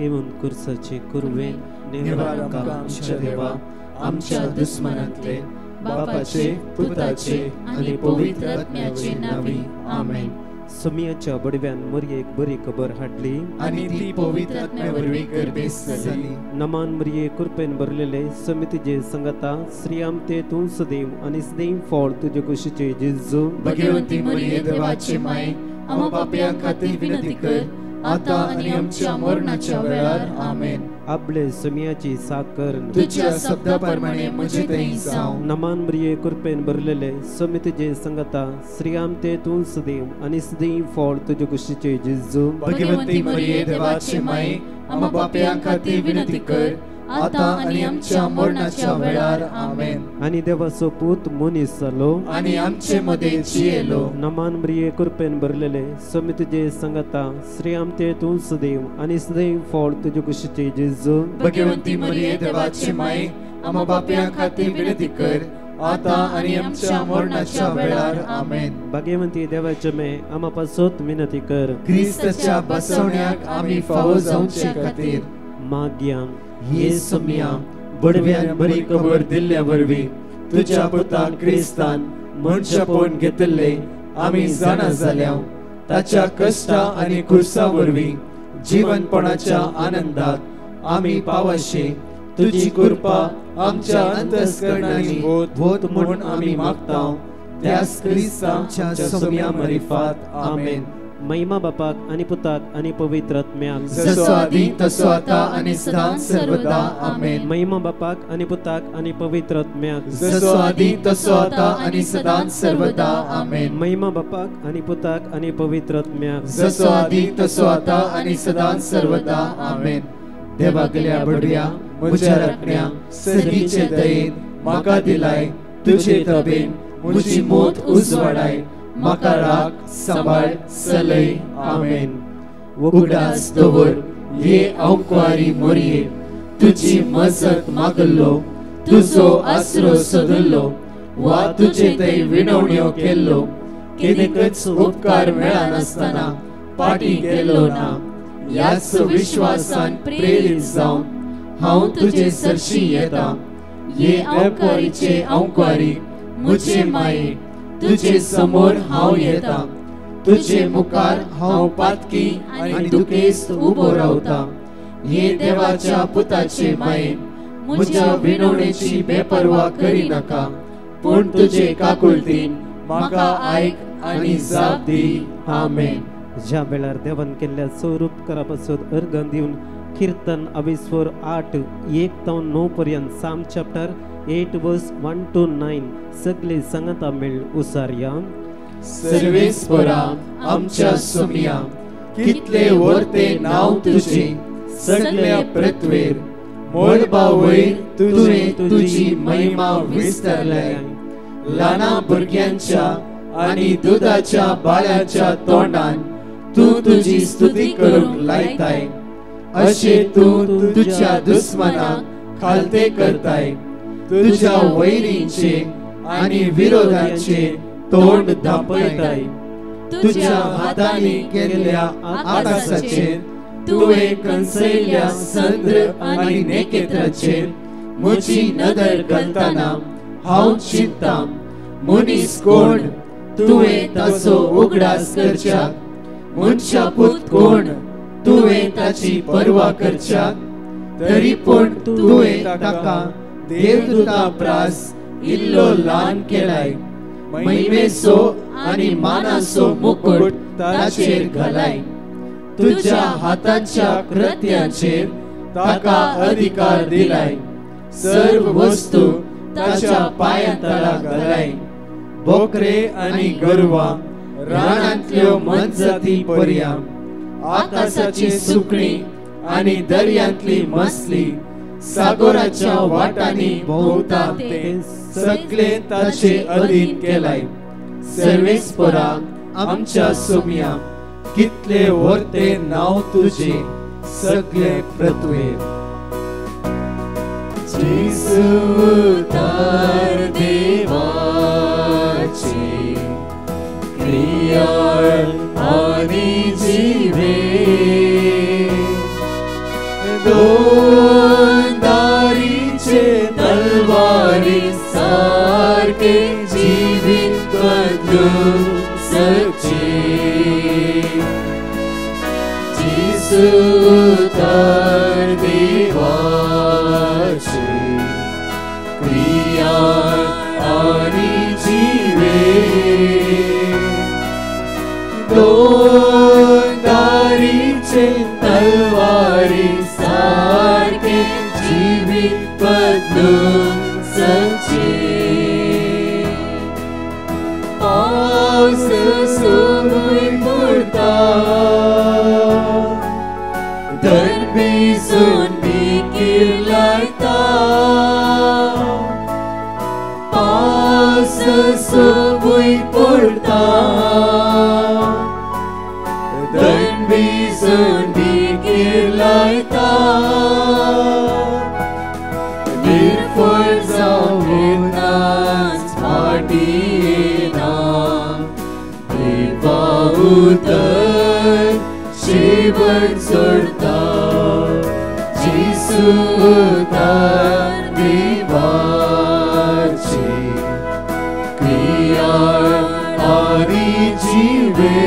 घेवन कुर्साचे कुरवेन निवार आमकां आमच्या देवा आमच्या दुस्मनांतले बापाचे पुताचे आनी पवित्र आत्म्याचे नावी आमेन. समियाच्या बडव्यान मरियेक बरी खबर हाडली आनी ती पवित्र आत्म्या वरवीं गर्भेस्त जाली. नमान मरिये कृपेन भरलेले समितीचे संगता श्रीयाम ते तूं सदैव आनी सदैव फळ तुजे कुशीचे जेजू. भगवंती मरिये देवाचे माय आम पाप्यां खातीर विनंती कर आता आनी आमच्या मरणाच्या वेळार आमेन. आपले समियाची साकर तुझ्या शब्दा प्रमाणे म्हजे थंय जावं. नमान मरिये कृपेन भरलेले समितीचे संगता श्रीयाम ते तूं सदैव आनी सदैव फळ तुजे कुशीचे जेजू. भगवंती मरिये देवाचे माय आम पाप्यां खातीर विनंती कर आता आनी आमच्या मरणाच्या वेळार आमेन. आनी देवाचो पूत मनीस जालो आनी आमचे मदें जियेलो. नमान मरिये कृपेन भरलेले समितीचे संगता श्रीयाम ते तूं सदैव आनी सदैव फळ तुजे कुशीचे जेजू. भगवंती मरिये देवाचे माय आम पाप्यां खातीर विनंती कर आता आनी आमच्या मरणाच्या वेळार आमेन. भाग्यवंती देवाचे मे आमा पासत विनंती कर. क्रिस्ताच्या बसवण्याक आमी फावो जावचे खातीर माग्या हे समिया बडव्यान बरी खबर दिल्ल्या वरवीं तुझ्या पुताक क्रिस्तान मनशा पळोवन घेतले आमी जाणा जाल्या. ताच्या कश्टा आनी कुर्सा वरवीं जीवनपणाच्या आनंदात आमी पावशे. तुजी कृपा आमच्या अंतस्करणांनी होत म्हणून आमी मागता. त्यास क्रिस्ताच्या समिया मरिफात आमेन. महिमा बापाक आनी पुताक आनी पवित्र आत्म्याक जसो आदी तसो आता आनी सदां सर्वदा आमेन. महिमा बापाक आनी पुताक आनी पवित्र आत्म्याक जसो आदी तसो आता आनी सदां सर्वदा आमेन. महिमा बापाक आनी पुताक आनी पवित्र आत्म्याक जसो आदी तसो आता आनी सदां सर्वदा आमेन. देवागल्या बडव्या म्हज्या रखण्या सर्गीचे दयेन म्हाका दिलाय तुजे तबेन म्हजी मोत उजवाडाय. म्हाका राख सांबाळ सलय आमेन. उगडास दवर ये औंकवारी मोरये तुजी मजत मागल्लो तुजो आसरो सोदल्लो वा तुजे थंय विनवण्यो केल्लो. केदेकच उपकार मेळनासतना पाटी गेल्लो ना. ह्याच विश्वासान प्रेरीत जावन हांव तुजे सरशी येता. ये औंकवारीचे औंकवारी म्हजे माये तुजे समोर हांव येता. तुजे मुखार हांव पातकी आनी दुखेस्त उबो रावता. हे देवाच्या पुताचे माये म्हज्या विनवणेची बेपरवा करी नाका पूण तुजे काकुळतीन म्हाका आयक आनी जाप दी. आमेन. ज्या वेळार देवान केल्ल्या स्वरूप करा पासून अर्घ दिवन कीर्तन 28:1-9 पर्यंत साम चॅप्टर 8 verse 1 to 9 सगळे संगता मेळ उसारया. सर्वेस्परा आमच्या समिया कितले वर्ते नाव तुझे सगळ्या पृथ्वीर. मोळबा वयर तुवें तुजी महिमा विस्तारल्या. ल्हाना भुरग्यांच्या आनी दुधाच्या बाळाच्या तोंडान तूं तुजी स्तुती करूंक लायताय. अशें तूं तुज्या दुस्मनाक खालते करताय. तुझ्या वैरींचे आनी विरोधांचे तोंड धांपयताय. तुझ्या हातांनी केल्ल्या आकाशाचेर तुवें कंसयल्ल्या संद्र आनी नेकेत्राचेर म्हजी नदर घालतना हांव चिंत्तां. मनीस कोण तुवें ताचो उगडास करच्याक. मनशा पूत कोण तुवें ताची पर्वा करच्याक. तरी पूण तुवें ताका देवदूता प्रास इल्लो ल्हान केलाय. महिमेचो आनी मानाचो मुकुट ताचेर घालाय. तुज्या हातांच्या कृत्यांचेर ताका अधिकार दिलाय. सर्व वस्तू ताच्या पांया तळा घालाय. बोकरे आनी गोरवां रानांतल्यो मनजाती पर्यंत आकाशाची सुकणी आनी दर्यांतली मसली सागराच्या वाटांनी भोंवता ते सगळे ताचे अधीन केलाय. सर्वेस्परा आमच्या समिया कितले वर्ते नाव तुझे सगळे पृथ्वीर. जेजू उद्धार देवाचे क्रियाळ आनी जिवे जीवित बदलूं सकचे जिसु उतार देवाचे क्रिया आणि जीवे दोन दारीचे तलवारी सारखे जीवित बदलूं सकचे पाऊस सुरून पडता धन भिजून बिकीर लागता पाऊस सुरून पडता धन भिजून बिकीर लागता निर्फळ जाऊन नाच फाटीना देवा उतर शेवट सोडता जिसू उतार देवाचे क्रिया आणि जीवे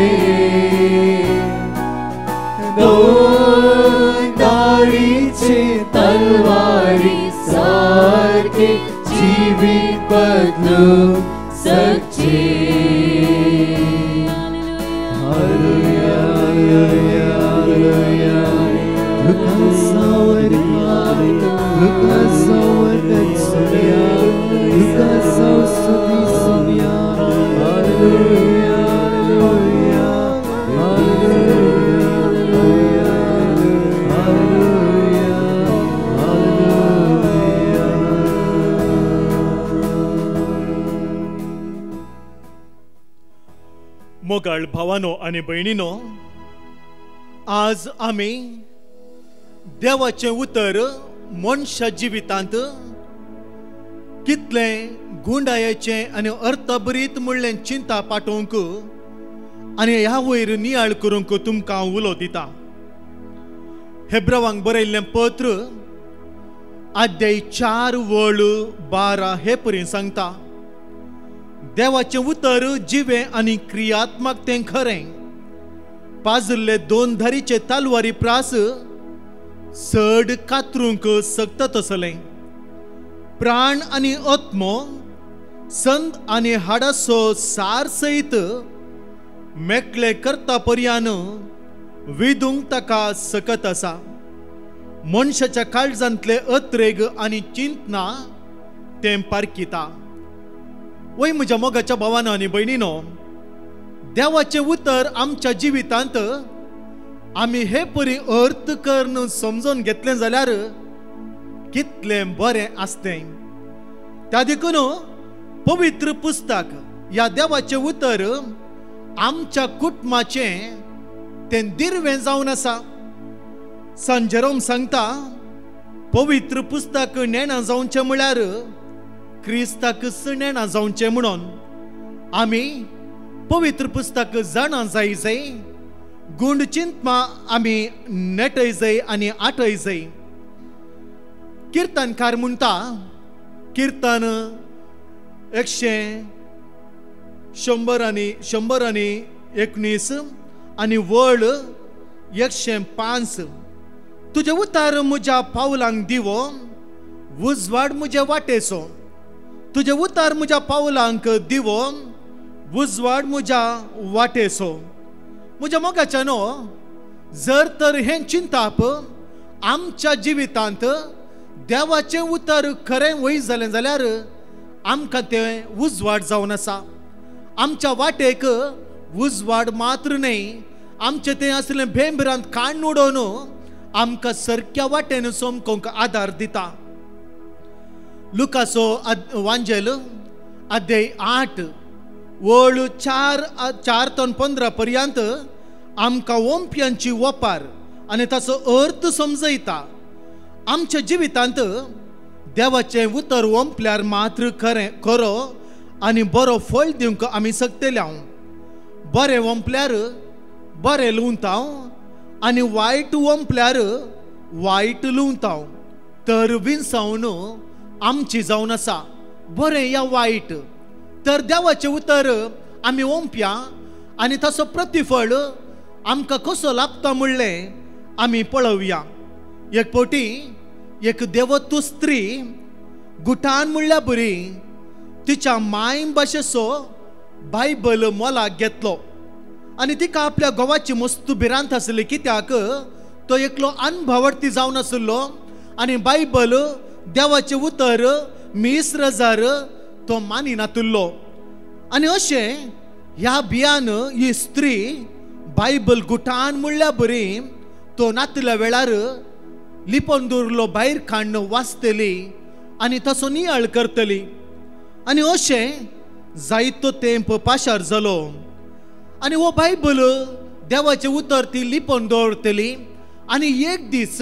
दोन दारीचे तलवारी सारखे जीवित बदलूं सकचे हालेलुया हालेलुया दुःख सावरया दुःख सावरत सोया दुःख सावसुदी सोया hallelujah hallelujah hallelujah hallelujah hallelujah मोगाळ भावानो आणि बहिणीनो आज आम्ही देवाचे उतर मनशा जिवितांत कितले गुंडायेचे आणि अर्थभरीत म्हणलें चिंता पाठोवंक आणि ह्या वयर नियाळ करूंक तुमकां उलो दिता हेब्रावांक बरयल्लें पत्र अध्याय 4:12 हे पर्यंत सांगता देवाचे उतर जिवे आणि क्रियात्मक तें खरें पाजिल्ले दोन धारीचे तलवारी प्रास सड कातरूंक सक्त तसलें प्राण आणि आत्मो संत आणि हाडासो सार सहित मेकळे करता पर्यान विदूंक ताका सकत आसा मनशाच्या काळजांतले अत्रेग आणि चिंतना तें पारखिता वय म्हज्या मोगाच्या भावानो आनी भयणीनो देवाचे उतर आमच्या जिवितांत आमी हे परी अर्थ करून समजून घेतलें जाल्यार कितलें बरें आसतें त्या देखून पवित्र पुस्तक या देवाचे उतर आमच्या कुटुंबाचें तें दिर्वें जावन आसा संत जेरोम सांगता पवित्र पुस्तक नेणा जावचें म्हळ्यार क्रिस्ताक नेणा जावचें म्हणून आमी पवित्र पुस्तक जाणा जाय गुंड चिंतमा आमी नेटय जाय आनी आटय जाय कीर्तनकार म्हणटा कीर्तन 119 आनी वळ 105 तुझे उतार म्हज्या पावलांक दिवो उजवाड म्हजे वाटेचो तुझे उतार म्हज्या पावलांक दिवो उजवाड म्हज्या वाटेचो म्हज्या मोगाच्यानो जर तर हें चिंताप आमच्या जिवितांत देवाचें उतर खरें वय जालें जाल्यार आमकां तें उजवाड जावन आसा आमच्या वाटेक उजवाड मात्र न्ही आमचें तें असलें भेंबरांत काण उडोवन आमकां सरक्या वाटेन सोमकोंक आदार दिता लुकासो वांजेल अध्याय 8 वळ 4 ते 15 पर्यंत आमकां ओंप्यांची वपार आनी ताचो अर्थ समजयता आमच्या जिवितांत देवाचें उतर ओंपल्यार मात्र खरें खरो आनी बरो फळ दिवंक आमी सकतले बरें ओंपल्यार बरें लुवतां आनी वायट ओंपल्यार वायट लुवतां तर विंसावन आमची जावन आसा बरें या वायट तर देवाचे उतर आमी ओंपया आनी तसो प्रतिफळ आमकां कसो लाभता म्हणलें आमी पळोवया. एक फावटी एक देवत्व स्त्री गुटान म्हणल्या बरी तिच्या माय भाशेचो बायबल मोलाक घेतलो आनी तिका आपल्या घोवाची मस्त भिरांत आसली, कित्याक तो एकलो अनभवर्ती जावन आसलो आनी बायबल देवाचे उतर मिस्र तो मानिनातलो. आनी अशें ह्या बियान ही स्त्री बायबल गुटान म्हणल्या बरी तो नातल्या वेळार लिपोन दवरलो भायर काडून वाचतली आनी तसो नियाळ करतली. आनी अशें जायतो तेंप पाशार जालो आनी हो बायबल देवाचे उतर ती लिपोन दवरतली. आनी एक दीस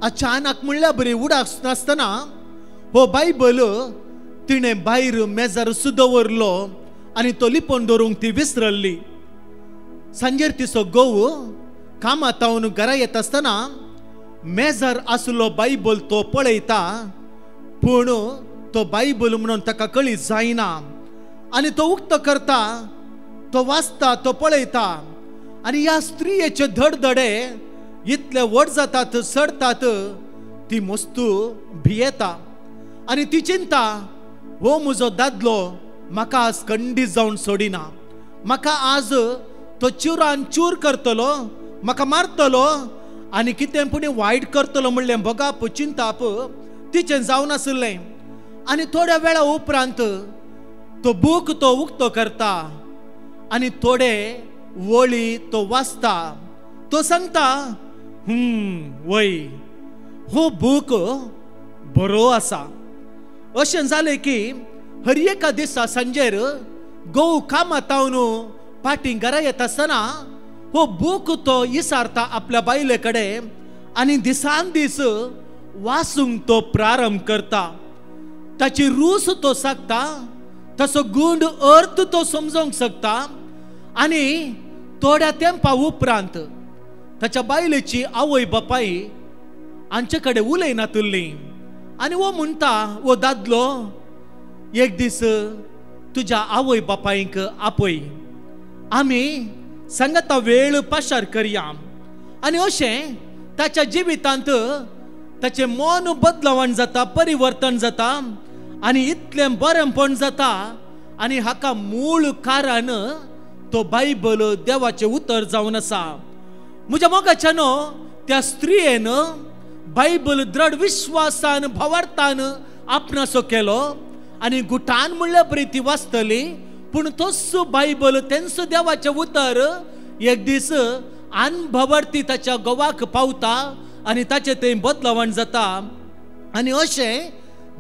अचानक म्हणल्या बरी उडाक नासतना हो बायबल तिणें भायर मेजार दवरलो आनी तो लिपोन दवरूंक ती विसरल्ली. सांजेर तिचो घोव कामातावन घरा येता आसतना मेजार आसलो बायबल तो पळयता, पूण तो बायबल म्हणून ताका कळी जायना. आनी तो उक्त करता, तो वाचता, तो पळयता आनी ह्या स्त्रियेचे धडधडे इतले व्हड जातात, सडतात, ती मस्तू भियेता आनी ती चिंता, हो म्हजो दादलो म्हाका आज खंडीत जावन सोडिना, म्हाका आज तो चुरान चूर करतलो, म्हाका मारतलो आनी कितें पुणी वायट करतलो म्हणलें बगाप चिंताप तिचें जावन आसलें. आनी थोड्या वेळा उपरांत तो बूक तो उक्तो करता आनी थोडे वळी तो वाचता. तो सांगता, वय हो बूक बरो आसा. अशें जालें की हर एका दिसा सांजेर घोव कामातावन पाटी घरा येता आसतना हो बूक तो इसारता आपल्या बायले कडेन आनी दिसान दीस वाचूंक तो प्रारंभ करता. ताची रूस तो सांगता, ताचो गूंड अर्थ तो समजोंक शकता आनी थोड्या तेंपा उपरांत ताच्या बायलेची आवय बापाय हांचे कडेन उलयनातली आनी वो म्हणटा, वो दादलो एक दीस तुज्या आवय बापायक आपय, आमी सांगता वेळ पाशार करया. आनी अशें ताच्या जिवितांत ताचें मन बदलावण जाता, परिवर्तन जाता आनी इतलें बरेंपण जाता. आनी हाका मूळ कारण तो बायबल देवाचें उतर जावन आसा. म्हज्या मोगाच्यानो त्या स्त्रियेन बायबल दृढ विश्वासान भावार्थान आपणासो केलो आनी गुटान म्हणल्या बरी ती वाचतली. पूण तोच बायबल तेंचो देवाचें उतर एक दीस अनभवर्ती ताच्या घोवाक पावता आनी ताचें थंय बदलावण जाता. आनी अशें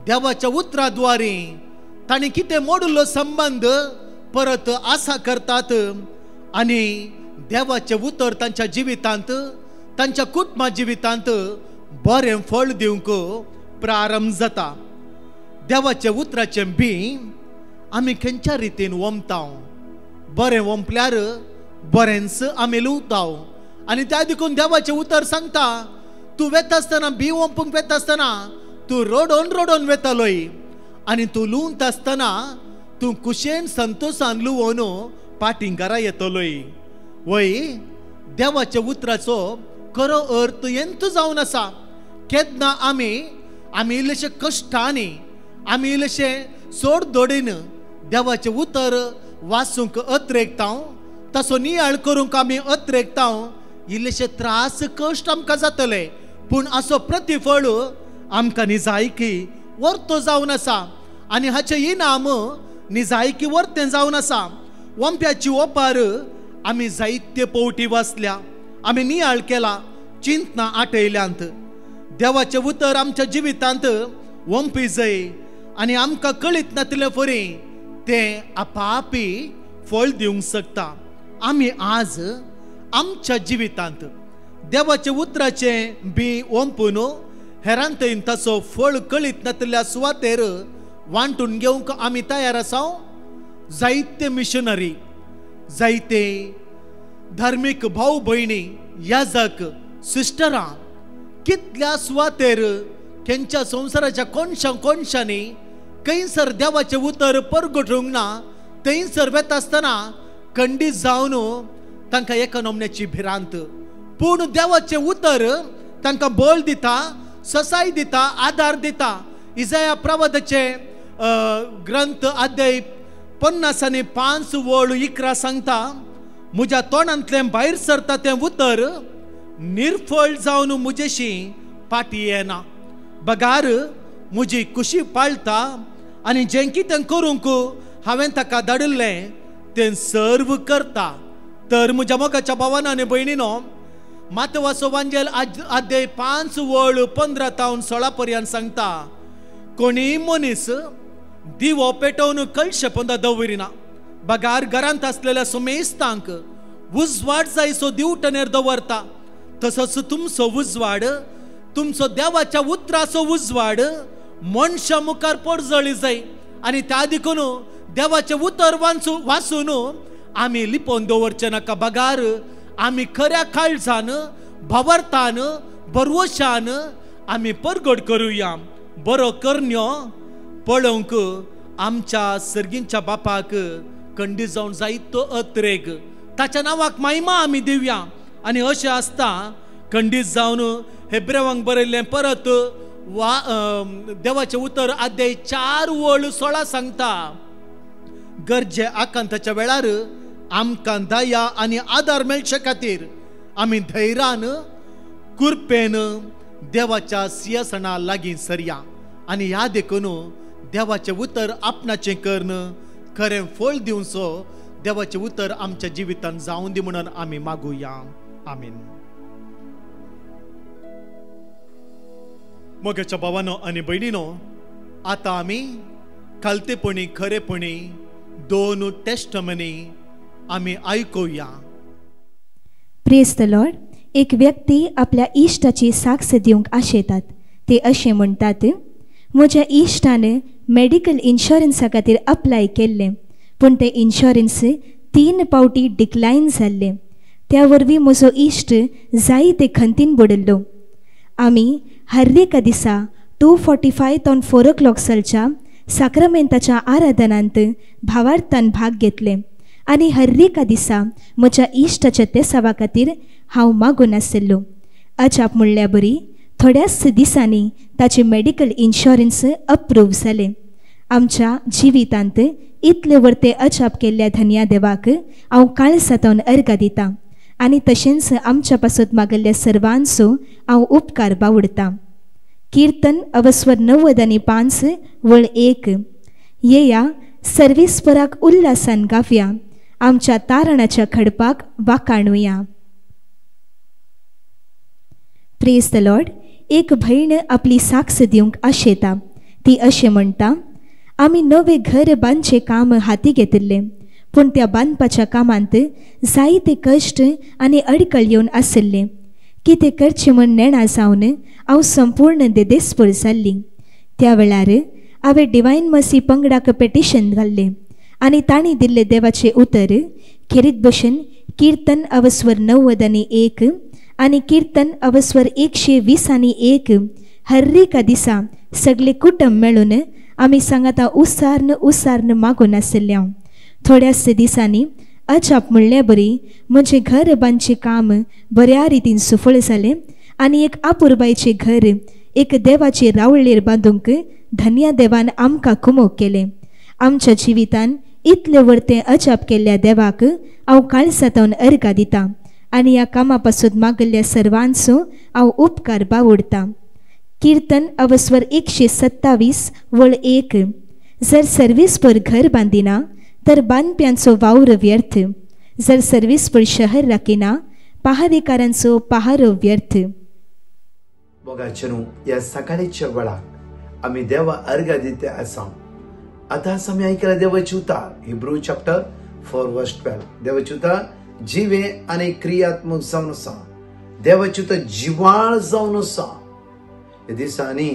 देवाच्या उतराद्वारे ताणें कितें मोडिल्लो संबंध परत आसा करतात आनी देवाचें उतर तांच्या जिवितांत, तांच्या कुटुंबा जिवितांत बरें फळ दिवंक प्रारंभ जाता. देवाचे उतराचें बी आमी खंयच्या रितीन वमता, बरें वंपल्यार बरेंच आमी लुवताव. आनी त्या देखून देवाचें उतर सांगता, तूं वेता आसतना बी वंपूंक वेता आसतना तूं रडोन वेतालोय आनी तूं लुवंत आसतना तूं कुशेन संतोशान लुवोन पाटीं घरा येतलोय. वय देवाच्या उतराचो खरो अर्थ येंत जावन आसा. केन्ना आमी इल्लेशे कश्टांनी, आमी इल्लेशे सोड दोडीन देवाचें उतर वाचूंक अत्रेकता, तसो नियाळ करूंक आमी अत्रेकता. इल्लेशे त्रास कश्ट आमकां जातले, पूण असो प्रतिफळ आमकां निजायकी वर्तो जावन आसा आनी हाचें इनाम निजायकी वर्तें जावन आसा. वंप्याची ओपार आमी जायते पावटी वाचल्या, आमी नियाळ केला, चिंतना आटयल्यांत. देवाचें उतर आमच्या जिवितांत वंपी जाय आनी आमकां कळीत नातले फरी तें आपापी फळ दिवंक शकता. आमी आज आमच्या जिवितांत देवाच्या उतराचें बी वंपून हेरांतय ताचो फळ कळीत नातल्या सुवातेर वांटून घेवंक आमी तयार आसा. जायते मिशनरी, जायते धार्मीक भाऊ भयणी, याजक, सिस्टरां कितल्या सुवातेर खंयच्या संवसाराच्या कोणशांनी खंयसर देवाचे उतर परगटूंक ना, थंयसर वेता आसतना खंडीत जावन तांकां एका नमन्याची भिरांत. पूण देवाचे उतर तांकां बळ दिता, ससाय दिता, आदार दिता. इसाया प्रवादाचे ग्रंथ अध्याय 50:5-11 सांगता, म्हज्या तोंडांतल्यान भायर सरता तें उतर निर्फळ जावन म्हजेशी फाटी येना. बगार म्हजी कुशी पाळटा आनी जें कितें करूंक हांवें ताका धाडिल्लें तें सर्व करता. तर म्हज्या मोगाच्या भावांनो आनी भयणीनो, मातवाचो वांजेल अध्याय 5:15-16 पर्यंत सांगता, कोणी मनीस दिवो पेटोवन कळशेपंदा दवरिना. बगार घरांत आसलेल्या सुमेस्तांक उजवाड जायसो दिवटनेर दवरता. तसोच तुमचो उजवाड, तुमचो देवाच्या उतराचो उजवाड मनशा मुखार पडजळी जाय. आनी त्या देखून देवाचे उतर वाचून आमी लिपोवन दवरचे नाका. बगार आमी खऱ्या काळजान, भावार्थान, भरवशान आमी परगट करुया. बरो करण्यो पळोवंक आमच्या सर्गींच्या बापाक खंडीत जावन जायतो अत्रेक ताच्या नांवाक महिमा आमी दिवया. आनी अशें आसता खंडीत जावन हेब्रेवांक बरयल्लें परत देवाचे उतर अध्याय 4:16 सांगता, गरजे आकांताच्या वेळार आमकां दया आनी आदार मेळचे खातीर आमी धैर्यान, कुरपेन देवाच्या सिंहासना लागीं सरया. आनी ह्या देखून देवाचे उतर आपणाचें करून खरें फळ दिवचो देवाचे उतर आमच्या जिवितांत जावं दी म्हणून आमी मागुया. आमीन. मोगाच्या भावांनो आनी भयणीनो, आतां आमी खालतेपणी खरेपणी 2 टेस्टमनी आमी आयकुया. Praise the Lord. एक व्यक्ती आपल्या इश्टाची साक्ष दिवंक आशेतात. ते अशें म्हणटात, म्हज्या इश्टान मेडिकल इन्शुरन्सा खातीर अप्लाय केल्लें, पूण तें इन्शुरन्स 3 फावटी डिक्लायन जाल्लें. त्या वरवीं म्हजो इश्ट जायते खंतीन बुडल्लो. आमी हर एका दिसा 2:45 to 4 o'clock सालच्या साक्रामेंताच्या आराधनांत भावार्थान भाग घेतले. आनी हर एका दिसा म्हज्या इश्टाच्या ते सवा खातीर हांव मागून आसलो. अजाप म्हणल्या बरी थोड्याच दिसांनी ताचे मेडिकल इन्शुरन्स अप्रूव जाले. आमच्या जिवितांत इतले वर्ते अजाप केल्ल्या धन्या देवाक हांव काळजांतल्यान अर्घ दितां. आनी तशेंच आमच्या पासत मागल्ल्या सर्वांचो हांव उपकार बावडतां. कीर्तन अवस्वर 90:5-1 येया सर्वेस्पराक उल्हासान गावया, आमच्या तारणाच्या खडपाक वाकाणुया. Praise the Lord. एक भयण आपली साक्ष दिवंक आशेता. ती अशें म्हणटा, आमी नवे घर बांदचे काम हाती घेतिल्लें, पूण त्या बांदपाच्या कामांत जायते कश्ट आनी अडकळ येवन आसले. कितें करचें म्हूण नेणा जावन हांव संपूर्ण देदेस्पर जाल्ली. त्या वेळार हांवें डिवायन मसी पंगडाक पेटिशन घाल्लें आनी तांणी दिल्लें देवाचें उतर खेरीत भशेन कीर्तन अवस्वर 90:1 आनी कीर्तन अवस्वर 120:1 हर एका दिसा सगळे कुटुंब मेळून आमी सांगाता उसारन मागून आसले. थोड्याच दिसांनी अजाप म्हणले बरी म्हजें घर बांदचें काम बऱ्या रितीन सफळ जालें आनी एक आपुरबायेचें घर एक देवाचे रावळेर बांदूंक धन्या देवान आमकां कुमोग केलें. आमच्या जिवितान इतले वर्ते अजाप केल्ल्या देवाक हांव काळजांतल्यान अर्घ दितां आनी ह्या कामा पासून मागल्ल्या सर्वांचो हांव उपकार बावडतां. कीर्तन अवस्वर 127:1 जर सर्वेस्पर घर बांदिना तर बांदप्यांचो वावर व्यर्थ. जर सर्वेस्पर शहर राखिना पहारेकारांचो पहारो व्यर्थ. मोगाचेनू या सकाळीच्या वेळाक आमी देवा अर्घ दिते आसा. आतां आमी आयकला देवाचे उतर हिब्रू चॅप्टर 4:12. देवाचे उतर जिवे आनी क्रियात्मक जावन आसा. देवाचे उतर जिवाळ जावन आसा. ह्या दिसांनी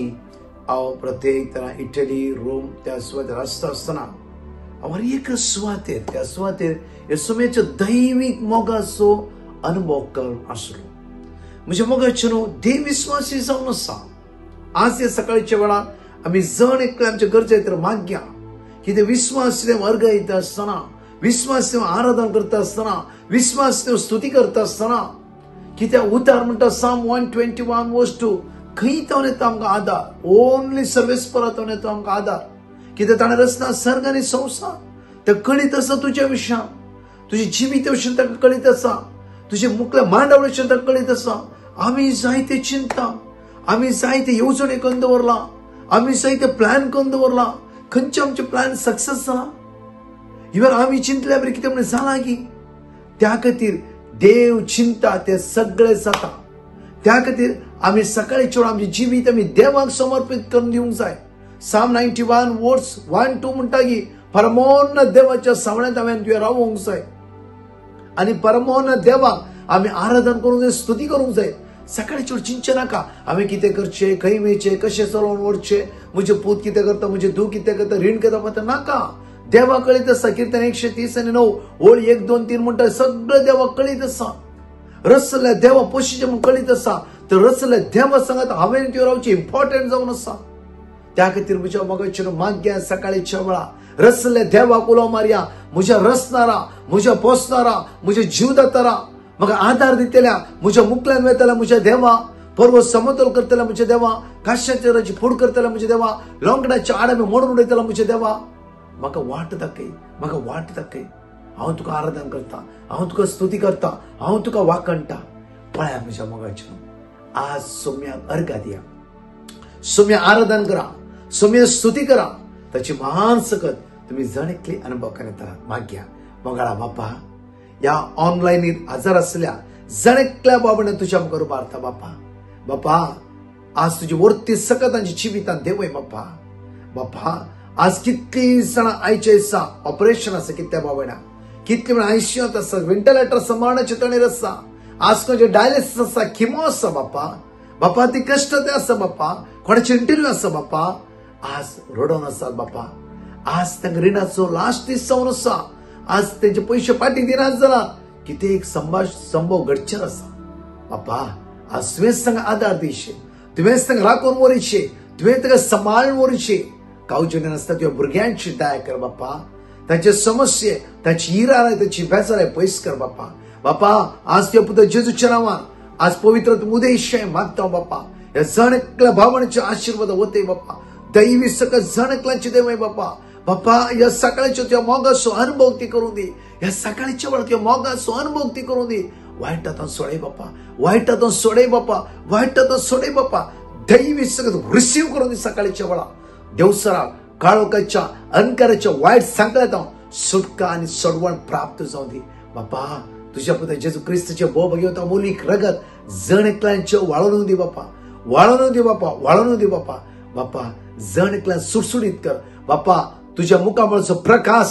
हांव प्रत्येक तरा इटली रोम त्या सुवातेर आसता आसतना हांव एक सुवातेर त्या सुवातेर ह्या सुमेचो दैवीक मोगाचो अनुभव करून आसलो. म्हज्या मोगाचेनू देव विस्वासी जावन आसा. आज ह्या सकाळच्या वेळार आम्ही जण एकले आमच्या गरजे माग्या कितें विश्वास वर्ग येता आसतना विश्वास आराधन करता आसतना विश्वास स्तुती करता आसतना कित्याक उतार म्हणटा साम 121 वर्स 2 खंय तावन येता आमकां आदार ओनली सर्वेस्परा तावन येता आमकां आदार कित्याक ताणें रचना सर्ग आनी संवसार ते कळीत आसा तुज्या विशयान तुजी जिवीत विशयान ताका कळीत आसा तुजे मुखल्या मांडावळ विशयान ताका कळीत आसा आमी जायते चिंता आमी जायते येवजणे करून दवरला आमी जायते प्लॅन करून दवरला खंयचे आमचे प्लॅन सक्सेस जाला इवन आमी चिंतल्या बरें कितें म्हणून जाला की त्या खातीर देव चिंता ते सगळे जाता त्या खातीर आमी सकाळी चेड आमचे जिवीत आमी देवाक समर्पित करून दिवंक जाय साम 91 वर्स 1 2 म्हणटा की परमोन्न देवाच्या सामण्यात आमी तुवें रावूंक जाय आनी परमोन्न देवाक आमी आराधन करूंक जाय स्तुती करूंक जाय सकाळी चेड चिंचे नाका आमी कितें करचें खंय वयचें कशें चलोवन वचचें म्हजें पूत कितें करता म्हजें धूव कितें करता रीण कितें पळता नाका देवा कळीत आसा कीर्तन 130 आनी 9 ओळ 1 2 3 म्हणटा सगळें देवा कळीत आसा रचल्या देवा पयशेचें म्हूण कळीत आसा तर रचल्या देवा सांगात हांवें त्यो रावचें इम्पॉर्टंट जावन आसा त्या खातीर म्हज्या मोगाचेर माग्या सकाळीच्या वेळा रचल्या देवाक उलो मारया म्हज्या रचणारा म्हज्या पोसणारा म्हज्या जीव दातारा म्हाका आदार दितल्या म्हज्या मुखल्यान वेतल्या म्हज्या देवा पर्वत समतोल करतल्या म्हज्या देवा काश्याच्या राची फूड करतल्या म्हज्या देवा लोंगडाच्या आड आमी मोडून उडयतल्या म्हज्या देवा म्हाका वाट दाखय हांव तुका आराधन करता हांव तुका स्तुती करता हांव तुका वाकणटा पळया म्हज्या मोगाचेर आज सोम्याक अर्घा दिया सोम्या आराधन करा सोम्या स्तुती करा ताची महान सकत तुम्ही जण एकली अनुभव करत आहात माग्या मंगळा बापा या ऑनलाईन हजर असल्या जण एकल्या बाबाने तुझ्या मुखार उबारता बापा आज तुझी वरती सकत तांची जिवितांत देवय बापा आज कितली जाणां आयच्या दिसा ऑपरेशन आसा कित्या बाबा कितले म्हण आयसीयूत आसा व्हेंटिलेटर सांबाळण्याचे तणेर आसा आज खंयचे डायलिसिस आसा किमो आसा बापा ती कष्ट ते आसा बापा कोणाचे इंटरव्यू आसा बापा आज रडोन आसात बापा आज तांकां रिणाचो लास्ट दीस जावन आसा आज तेंचे पयशे फाटीं दिनात जाल्यार कितें एक संभव घडचेर आसा बापा आज तुवेंच तांकां आदार दिवचे तुवेंच तांकां राखून व्हरचें तुवें तांकां सांबाळून व्हरचें कावजेन आसता त्या भुरग्यांची दया कर बापा तांचे समस्ये तांची इराय तांची बेजाराय पयस कर बापा आज त्या पुत्र जेजूच्या नांवान आज पवित्र उदयशय मागता बापा ह्या जण एकल्या भावनेचे आशीर्वाद वते बापा दैवी सकत जण एकल्याची देवय बापा ह्या सकाळच्या त्या मोगाचो अनुभव ती करून दी ह्या सकाळच्या वेळार त्या मोगाचो अनुभव ती करून दी वायटांतून सोडय बापा दैवी सकत रिसीव करून दी सकाळच्या वेळार देवसरा काळोखाच्या अंधकाराच्या वाईट संकटांतून सुटका आणि सोडवण प्राप्त जावं दी बापा तुझ्या पुत्र जेजू ख्रिस्ताचे बोब घेवता अमोलीक रगत जण एकल्यांचे वाळून दी बापा जण एकल्यान सुटसुडीत कर बापा तुझ्या मुखामळचो प्रकाश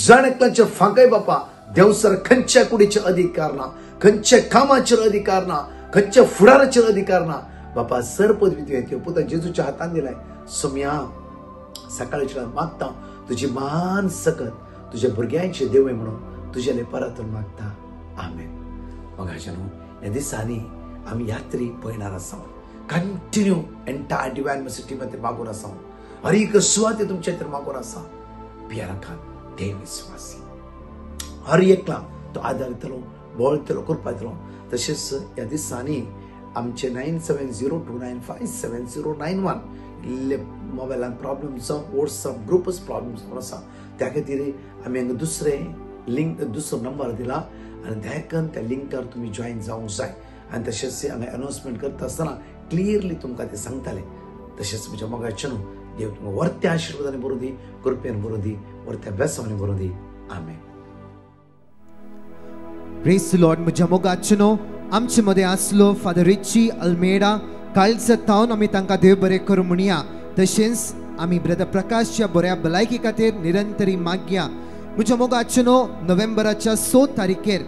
जण एकल्यांचे फांकय बापा देवसर खंयच्या कुडीचे अधिकार ना खंयच्या कामाचेर अधिकार ना खंयच्या फुडाराचेर अधिकार ना बापा सरपदवी तुवें पुत्र जेजूच्या हातान दिलाय सोम्या सकाळच्या मागता तुझी मान सकत तुझ्या भुरग्यांचे देवय म्हणून तुझ्याले परतून मागता आमेन मगाच्यान ह्या दिसांनी आमी यात्री पळयणार आसा कंटिन्यू एंटायर डिवाइन मिनिस्ट्री मध्ये मागून आसा हर एक सुवात तुमच्या खातीर मागून आसा भियानाकात देव विश्वासी हर एकला तो आदार दितलो बळ दितलो कृपा दितलो तशेंच ह्या दिसांनी आमचे 9702957091 मोबायलान प्रॉब्लेम जावन व्हॉट्सअप ग्रुपच प्रॉब्लेम आसा त्या खातीर आमी हांगा दुसरो नंबर दिला आनी देखून त्या लिंकार तुमी जॉईन जावंक जाय आनी तशेंच हांगा अनाउन्समेंट करता आसतना क्लियरली तुमकां ते सांगताले तशेंच म्हज्या मोगाचें देव तुमकां वर्त्या आशिर्वादांनी भरून दी कृपेन भरून दी वर्त्या बेसांनी भरून दी आमेन प्रेज द लॉर्ड म्हज्या मोगाचें आमचे मदें आसलो फादर रिची अल्मेडा कालच तावन आमी तांकां देव बरें करूं म्हणया तशेंच आमी ब्रदर प्रकाशच्या बऱ्या भलायकी खातीर निरंतरी मागया म्हज्या मोगाचें नोव्हेंबराच्या 6 तारखेर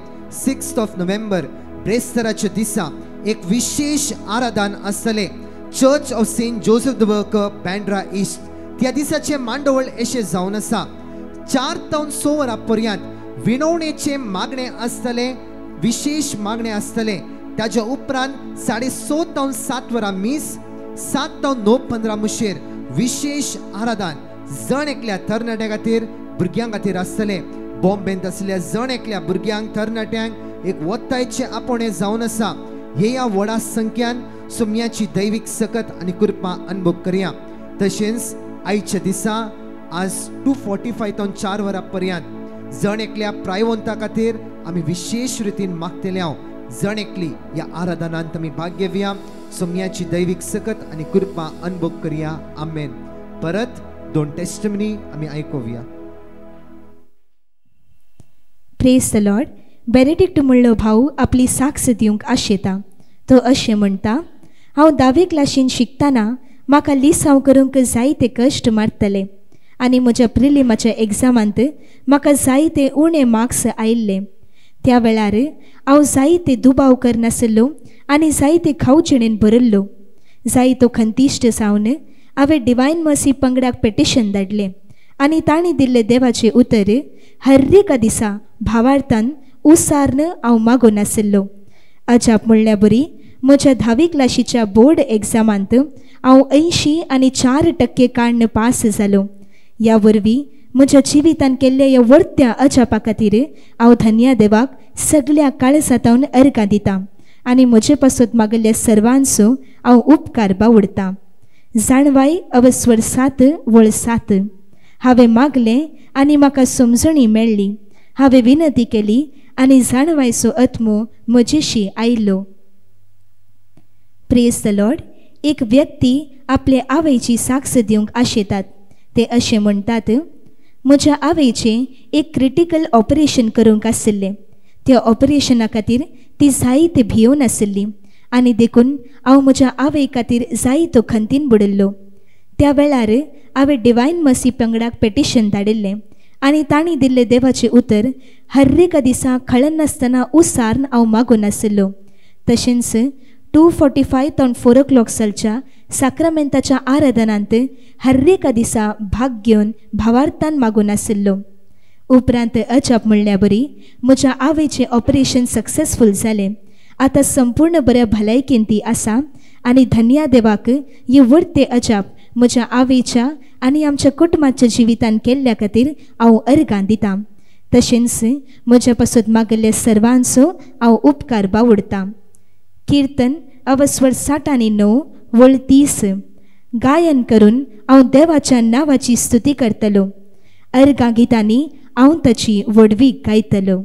6th of November ब्रेस्तराच्या दिसा एक विशेष आराधन आसतले Church of Saint Joseph the Worker Bandra East त्या दिसाचे मांडवळ अशें जावन आसा 4 ते 6 वरां पर्यंत विनवणेचे मागणे आसतले विशेष मागणे आसतले ताच्या उपरांत 6:30 ते 7 वरां मीस 7 ते 9:15 मुशेर विशेष आराधन जण एकल्या तरणाट्या खातीर भुरग्यां खातीर आसतले. बॉम्बेंत आसलेल्या जण एकल्या भुरग्यांक तरणाट्यांक एक वत्तायचे आपोणे जावन आसा. हे ह्या व्हडा संख्यान सोम्याची दैवीक सकत आनी कृपा अनुभव करया. तशेंच आयच्या दिसा आज 2:45 तो 4 वरां पर्यंत जण एकल्या प्रायवंता खातीर आमी विशेष रितीन मागतले हांव. जण एकली ह्या आराधनांत आमी भाग घेवया. सोम्याची दैवीक सकत आनी कृपा अनुभव करया. आमेन. परत 2 टेस्टिमनी आमी आयकुया. Praise the Lord. बेनेडिक्ट म्हणलो भाऊ आपली साक्ष दिवंक आशेता. तो अशें म्हणटा, हांव 10वी क्लासीन शिकतना म्हाका लिसांव करूंक जायते कश्ट मारतले आनी म्हज्या प्रिलिमाच्या एग्जामांत म्हाका जायते उणे मार्क्स आयिल्ले. त्या वेळार हांव जायते दुबाव करनासलो आनी जायते खावचिणेन भरिल्लो. जायतो खंतिश्ट जावन हांवें डिवायन मर्सी पंगडाक पेटिशन धाडलें आनी तांणी दिल्ले देवाचें उतर हर एका दिसा भावार्थान उसारन हांव मागो नासलो. अजाप म्हणल्या बरी म्हज्या 10वी क्लासीच्या बोर्ड एग्जामांत हांव 80.4% काडून पास जालो. ह्या वरवीं म्हज्या जिवितान केल्ल्या ह्या वर्त्या अजापा खातीर हांव धन्य देवाक सगळ्या काळजांतल्यान अर्गां दितां आनी म्हजे पासून मागिल्ल्या सर्वांचो हांव उपकार बावडतां. जाणवाय अवस्वर 7 वळ 7. हांवें मागलें आनी म्हाका समजणी मेळ्ळी. हांवें विनंती केली आनी जाणवायचो आत्मो म्हजेशी आयिल्लो. Praise the Lord. एक व्यक्ती आपले आवयची साक्ष दिवंक आशेतात. ते अशें म्हणटात, म्हज्या आवयचें एक क्रिटिकल ऑपरेशन करूंक आशिल्लें. त्या ऑपरेशना खातीर ती जायते भियोन आशिल्ली आनी देखून हांव म्हज्या आवय खातीर जायतो खंतीन बुडिल्लो. त्या वेळार हांवें डिवायन मर्सी पंगडाक पेटिशन धाडिल्लें आनी तांणी दिल्ले देवाचें उतर हर एका दिसा खळनासतना उसारन हांव मागून आशिल्लो. तशेंच 2:45 तो 4 o'clock सालच्या साक्रामेंताच्या आराधनांत हर एका दिसा भाग घेवन भावार्थान मागून आशिल्लो. उपरांत अजाप म्हणल्या बरी म्हज्या आवयचें ऑपरेशन सक्सेसफूल जालें. आतां संपूर्ण बऱ्या भलायकेन ती आसा आनी धन्य देवाक ही वर्ते अजाप म्हज्या आवयच्या आनी आमच्या कुटुंबाच्या जिवितान केल्ल्या खातीर हांव अर्गां दितां. तशेंच म्हज्या पासून मागिल्ल्या सर्वांचो हांव उपकार बावडतां. कीर्तन अवस्वर 7:9 वळ 30. गायन करून हांव देवाच्या नांवाची स्तुती करतलो. अर्गां गितांनी हांव ताची वडवीक गायतलो.